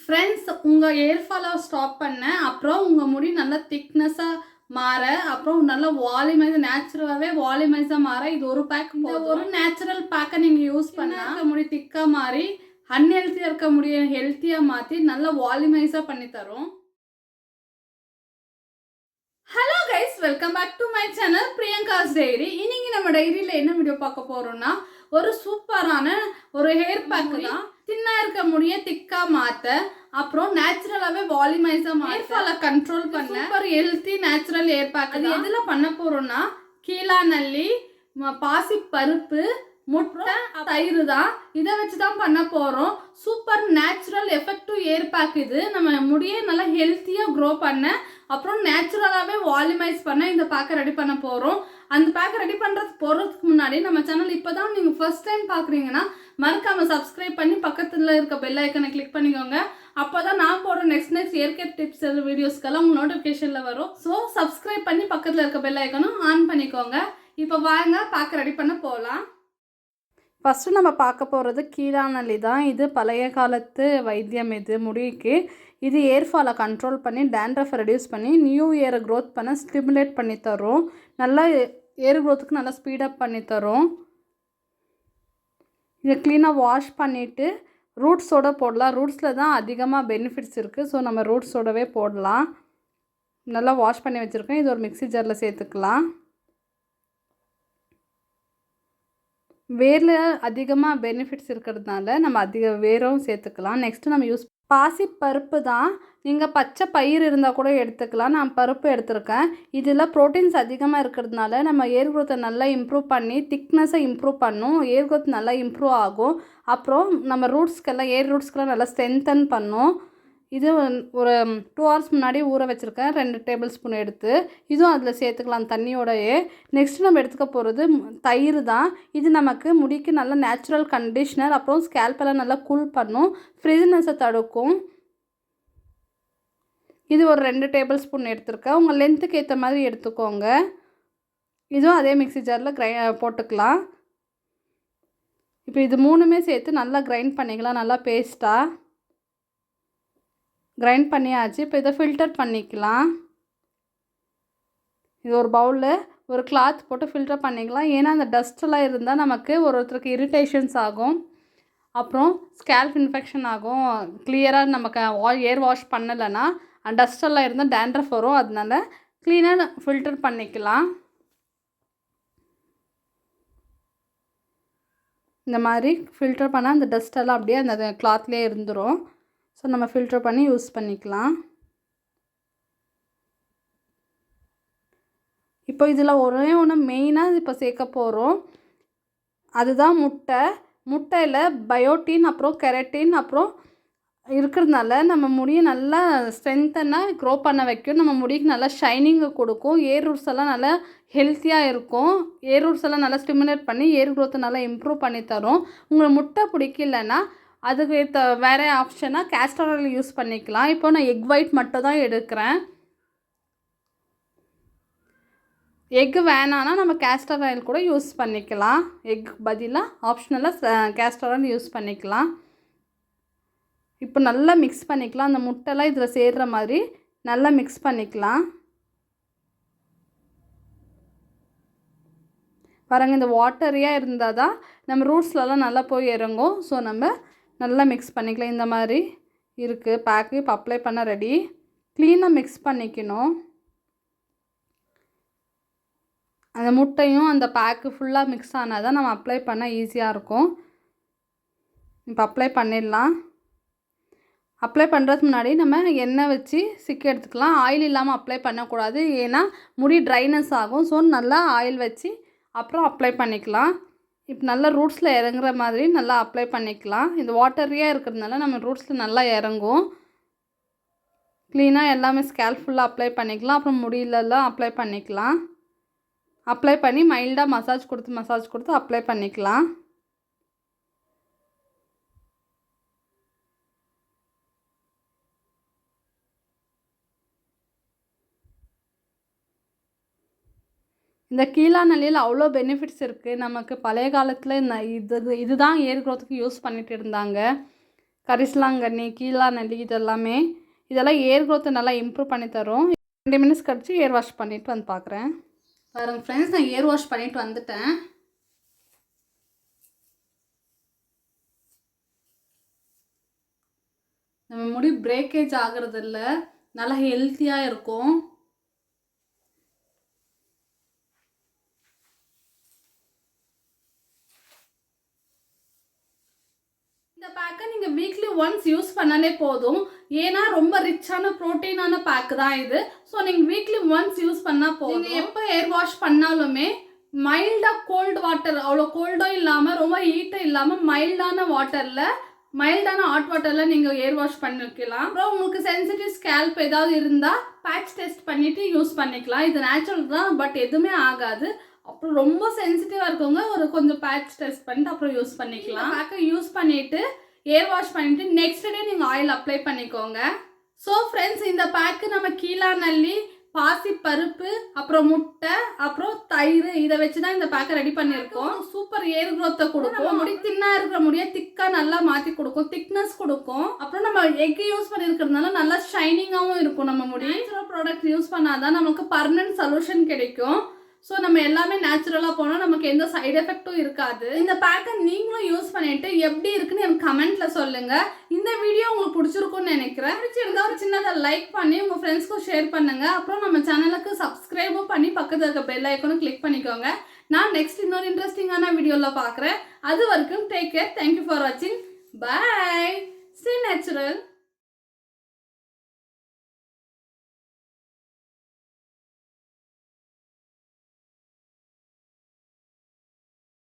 Friends, உங்கள் hair ஃபாலை stop பண்ண, அப்புறம் உங்கள் முடி நல்லா திக்னஸாக மாற, அப்புறம் நல்லா வால்யூமைஸ் நேச்சுரலாகவே வால்யூமைஸாக மாற இது ஒரு பேக். இந்த ஒரு நேச்சுரல் பேக்கை நீங்கள் யூஸ் பண்ணால் முடி திக்காக மாறி அன்ஹெல்த்தியாக இருக்க முடிய ஹெல்த்தியாக மாற்றி நல்லா வால்யூமைஸாக பண்ணி தரும். Hello guys, welcome back to my channel Priyanka's diary. இன்னைக்கு நம்ம டைரியில் என்ன வீடியோ பார்க்க போகிறோம்னா, ஒரு சூப்பரான ஒரு ஹேர் பேக்கு தான். தின்னா இருக்க முடிய திக்கா மாற்ற, அப்புறம் நேச்சுரலாகவே வால்யூமைஸாக ஹேர் ஃபாலை கண்ட்ரோல் பண்ண ஒரு ஹெல்த்தி நேச்சுரல் ஹேர் பேக். அது எதில் பண்ண போகிறோம்னா, கீழாநெல்லி, பாசி பருப்பு, முட்டை, தயிர் தான். இதை வச்சு தான் பண்ண போகிறோம். Super natural effective hair pack இது. நம்ம முடியை நல்லா ஹெல்த்தியாக க்ரோ பண்ண, அப்புறம் நேச்சுரலாகவே வால்யூமைஸ் பண்ண இந்த பேக்கை ரெடி பண்ண போகிறோம். அந்த பேக்கை ரெடி பண்ணுறதுக்கு போகிறதுக்கு முன்னாடி நம்ம சேனல் இப்போ தான் நீங்கள் ஃபர்ஸ்ட் டைம் பார்க்குறீங்கன்னா மறக்காமல் சப்ஸ்கிரைப் பண்ணி பக்கத்தில் இருக்க பெல் ஐக்கனை கிளிக் பண்ணிக்கோங்க. அப்போ தான் நான் போடுற நெக்ஸ்ட் இயர் கேர் டிப்ஸ் வீடியோஸ்க்கெல்லாம் உங்கள் நோட்டிஃபிகேஷனில் வரும். ஸோ சப்ஸ்கிரைப் பண்ணி பக்கத்தில் இருக்க பெல் ஐக்கனும் ஆன் பண்ணிக்கோங்க. இப்போ வாங்க பேக்கை ரெடி பண்ண போகலாம். ஃபஸ்ட்டு நம்ம பார்க்க போகிறது கீழாநெல்லி தான். இது பழைய காலத்து வைத்தியம். இது முடிக்கு இது ஹேர் ஃபாலை கண்ட்ரோல் பண்ணி டேண்ட்ரஃபை ரெடியூஸ் பண்ணி நியூ ஹேரை க்ரோத் பண்ண ஸ்டிமுலேட் பண்ணி தரும். நல்லா ஹேர் க்ரோத்துக்கு நல்லா ஸ்பீடப் பண்ணி தரும். இதை க்ளீனாக வாஷ் பண்ணிவிட்டு ரூட்ஸோடு போடலாம். ரூட்ஸில் தான் அதிகமாக பெனிஃபிட்ஸ் இருக்குது. ஸோ நம்ம ரூட்ஸோடவே போடலாம். நல்லா வாஷ் பண்ணி வச்சுருக்கேன். இது ஒரு மிக்ஸி ஜாரில் சேர்த்துக்கலாம். வேரில் அதிகமாக பெனிஃபிட்ஸ் இருக்கிறதுனால நம்ம வேரும் சேர்த்துக்கலாம். நெக்ஸ்ட்டு நம்ம யூஸ் பாசி பருப்பு தான். நீங்கள் பச்சை பயிர் இருந்தால் கூட எடுத்துக்கலாம். நான் பருப்பு எடுத்திருக்கேன். இதில் ப்ரோட்டீன்ஸ் அதிகமாக இருக்கிறதுனால நம்ம ஹேர் க்ரோத்தை நல்லா இம்ப்ரூவ் பண்ணி திக்னஸை இம்ப்ரூவ் பண்ணும். ஹேர் க்ரோத் நல்லா இம்ப்ரூவ் ஆகும். அப்புறம் நம்ம ரூட்ஸ்க்கெல்லாம் ஹேர் ரூட்ஸ்க்கெல்லாம் நல்லா ஸ்ட்ரென்தன் பண்ணும். இது ஒரு 2 hours முன்னாடி ஊற வச்சுருக்கேன். 2 டேபிள் ஸ்பூன் எடுத்து இதுவும் அதில் சேர்த்துக்கலாம் தண்ணியோடையே. நெக்ஸ்ட்டு நம்ம எடுத்துக்க போகிறது தயிர் தான். இது நமக்கு முடிக்கு நல்ல நேச்சுரல் கண்டிஷ்னர், அப்புறம் ஸ்கேல்பெல்லாம் நல்லா கூல் பண்ணும், ஃப்ரிஸ்னஸை தடுக்கும். இது ஒரு 2 டேபிள் ஸ்பூன் எடுத்துருக்கேன். உங்கள் லென்த்துக்கு ஏற்ற மாதிரி எடுத்துக்கோங்க. இதுவும் அதே மிக்ஸி ஜாரில் போட்டுக்கலாம். இப்போ இது 3மே சேர்த்து நல்லா கிரைண்ட் பண்ணிக்கலாம். நல்லா பேஸ்ட்டாக கிரைண்ட் பண்ணியாச்சு. இப்போ இதை ஃபில்டர் பண்ணிக்கலாம். இது ஒரு பவுலில் ஒரு கிளாத் போட்டு ஃபில்டர் பண்ணிக்கலாம். ஏன்னா அந்த டஸ்ட்டெல்லாம் இருந்தால் நமக்கு ஒருத்தருக்கு இரிட்டேஷன்ஸ் ஆகும், அப்புறம் ஸ்கேல்ப் இன்ஃபெக்ஷன் ஆகும். கிளியராக நமக்கு ஹேர் வாஷ் பண்ணலைன்னா டஸ்ட்டெல்லாம் இருந்தால் டேண்ட்ரஃப் வரும். அதனால க்ளீனாக ஃபில்டர் பண்ணிக்கலாம். இந்த மாதிரி ஃபில்டர் பண்ணால் அந்த டஸ்ட்டெல்லாம் அப்படியே அந்த கிளாத்லேயே இருந்துடும். ஸோ நம்ம ஃபில்டர் பண்ணி யூஸ் பண்ணிக்கலாம். இப்போ இதில் ஒரே ஒன்று மெயினாக இப்போ சேர்க்க போகிறோம். அதுதான் முட்டையில் பயோட்டின் அப்புறம் கெரட்டின் அப்புறம் இருக்கிறதுனால நம்ம முடியை நல்லா ஸ்ட்ரென்த்தனாக க்ரோ பண்ண வைக்கும். நம்ம முடிக்கு நல்லா ஷைனிங்கை கொடுக்கும். ஹேர் ரூட்ஸ் எல்லாம் நல்லா ஹெல்த்தியாக இருக்கும். ஹேர் ரூட்ஸ் எல்லாம் நல்லா ஸ்டிமுலேட் பண்ணி ஹேர் க்ரோத்தை நல்லா இம்ப்ரூவ் பண்ணி தரும். உங்களுக்கு முட்டை பிடிக்கலன்னா அதுக்கு வேறு ஆப்ஷனாக கேஸ்டர் ஆயில் யூஸ் பண்ணிக்கலாம். இப்போ நான் எக் ஒயிட் மட்டும் தான் எடுக்கிறேன். எக்கு வேணான்னா நம்ம கேஸ்டர் ஆயில் கூட யூஸ் பண்ணிக்கலாம். எக் பதிலாக ஆப்ஷனலாக கேஸ்டர் ஆயில் யூஸ் பண்ணிக்கலாம். இப்போ நல்லா மிக்ஸ் பண்ணிக்கலாம். அந்த முட்டைலாம் இதில் சேர்கிற மாதிரி நல்லா மிக்ஸ் பண்ணிக்கலாம். பாருங்கள், இந்த வாட்டரியாக இருந்தால் தான் நம்ம ரூட்ஸ்லலாம் நல்லா போய் இறங்கும். ஸோ நம்ம நல்லா மிக்ஸ் பண்ணிக்கலாம். இந்த மாதிரி இருக்குது பேக்கு. இப்போ அப்ளை பண்ண ரெடி. க்ளீனாக மிக்ஸ் பண்ணிக்கணும். அந்த முட்டையும் அந்த பேக்கு ஃபுல்லாக மிக்ஸ் ஆனால் தான் நம்ம அப்ளை பண்ண ஈஸியாக இருக்கும். இப்போ அப்ளை பண்ணிடலாம். அப்ளை பண்ணுறதுக்கு முன்னாடி நம்ம எண்ணெய் வச்சு சிக்கி எடுத்துக்கலாம். ஆயில் இல்லாமல் அப்ளை பண்ணக்கூடாது, ஏன்னா முடி ட்ரைனஸ் ஆகும். ஸோ நல்லா ஆயில் வச்சு அப்புறம் அப்ளை பண்ணிக்கலாம். இப்போ நல்லா ரூட்ஸில் இறங்குற மாதிரி நல்லா அப்ளை பண்ணிக்கலாம். இந்த வாட்டரியாக இருக்கிறதுனால நம்ம ரூட்ஸில் நல்லா இறங்கும். க்ளீனாக எல்லாமே ஸ்கேல்ப் ஃபுல்லாக அப்ளை பண்ணிக்கலாம். அப்புறம் முடியிலலாம் அப்ளை பண்ணிக்கலாம். அப்ளை பண்ணி மைல்டாக மசாஜ் கொடுத்து அப்ளை பண்ணிக்கலாம். இந்த கீழாநெல்லியில் அவ்வளோ பெனிஃபிட்ஸ் இருக்குது. நமக்கு பழைய காலத்தில் இதுதான் ஹேர் க்ரோத்துக்கு யூஸ் பண்ணிகிட்டு இருந்தாங்க. கரிசலாங்கண்ணி, கீழாநெல்லி இதெல்லாம் ஏர் க்ரோத்தை நல்லா இம்ப்ரூவ் பண்ணி தரும். 2 மினிட்ஸ் கழிச்சு ஏர் வாஷ் பண்ணிவிட்டு வந்து பார்க்குறேன். பாருங்க ஃப்ரெண்ட்ஸ், நான் ஏர் வாஷ் பண்ணிவிட்டு வந்துட்டேன். நம்ம முடி பிரேக்கேஜ் ஆகிறது இல்லை, நல்லா ஹெல்த்தியாக இருக்கும். இந்த பேக்கை நீங்கள் வீக்லி ஒன்ஸ் யூஸ் பண்ணாலே போதும். ஏன்னா ரொம்ப ரிச்சான ப்ரோட்டீனான பேக்கு தான் இது. ஸோ நீங்கள் வீக்லி ஒன்ஸ் யூஸ் பண்ணால் போதும். நீங்கள் எப்போ ஏர் வாஷ் பண்ணாலுமே மைல்டாக கோல்டு வாட்டர், அவ்வளோ கோல்டும் இல்லாமல் ரொம்ப ஹீட்டும் இல்லாமல் மைல்டான வாட்டரில், மைல்டான ஹாட் வாட்டரில் நீங்கள் ஏர் வாஷ் பண்ணிக்கலாம். அப்புறம் உங்களுக்கு சென்சிட்டிவ் ஸ்கேல்ப் ஏதாவது இருந்தால் பேட்ச் டெஸ்ட் பண்ணிவிட்டு யூஸ் பண்ணிக்கலாம். இது நேச்சுரல் தான், பட் எதுவுமே ஆகாது. அப்புறம் ரொம்ப சென்சிட்டிவாக இருக்கவங்க கொஞ்சம் பேட்ச் டெஸ்ட் பண்ணிட்டு அப்புறம் யூஸ் பண்ணிக்கலாம். பேக்கை யூஸ் பண்ணிவிட்டு ஏர் வாஷ் பண்ணிவிட்டு நெக்ஸ்ட் டே நீங்கள் ஆயில் அப்ளை பண்ணிக்கோங்க. ஸோ ஃப்ரெண்ட்ஸ், இந்த பேக்கு நம்ம கீழாநெல்லி, பாசி பருப்பு, அப்புறம் முட்டை, அப்புறம் தயிர், இதை வச்சு தான் இந்த பேக்கை ரெடி பண்ணியிருக்கோம். சூப்பர் ஏர் க்ரோத்தை கொடுக்கும். முடி தின்னாக இருக்கிற முடியை திக்காக நல்லா மாற்றி கொடுக்கும், திக்னஸ் கொடுக்கும். அப்புறம் நம்ம எக் யூஸ் பண்ணியிருக்கிறதுனால நல்லா ஷைனிங்காகவும் இருக்கும். நம்ம முடி நேச்சுரல் ப்ராடக்ட் யூஸ் பண்ணாதான் நமக்கு பர்மனன்ட் சொல்யூஷன் கிடைக்கும். ஸோ நம்ம எல்லாமே நேச்சுரலாக போனால் நமக்கு எந்த சைடு எஃபெக்டும் இருக்காது. இந்த பேக்கை நீங்களும் யூஸ் பண்ணிட்டு எப்படி இருக்குன்னு எனக்கு கமெண்ட்ல சொல்லுங்க. இந்த வீடியோ உங்களுக்கு பிடிச்சிருக்கும்னு நினைக்கிறேன். பிடிச்சிருந்தா ஒரு சின்னதாக லைக் பண்ணி உங்கள் ஃப்ரெண்ட்ஸ்க்கும் ஷேர் பண்ணுங்க. அப்புறம் நம்ம சேனலுக்கு சப்ஸ்கிரைபும் பண்ணி பக்கத்தில் இருக்க பெல் ஐக்கனும் கிளிக் பண்ணிக்கோங்க. நான் நெக்ஸ்ட் இன்னொரு இன்ட்ரெஸ்டிங்கான வீடியோவில் பார்க்குறேன். அது வரைக்கும் டேக் கேர். தேங்க்யூ ஃபார் வாட்சிங். பாய். Stay natural.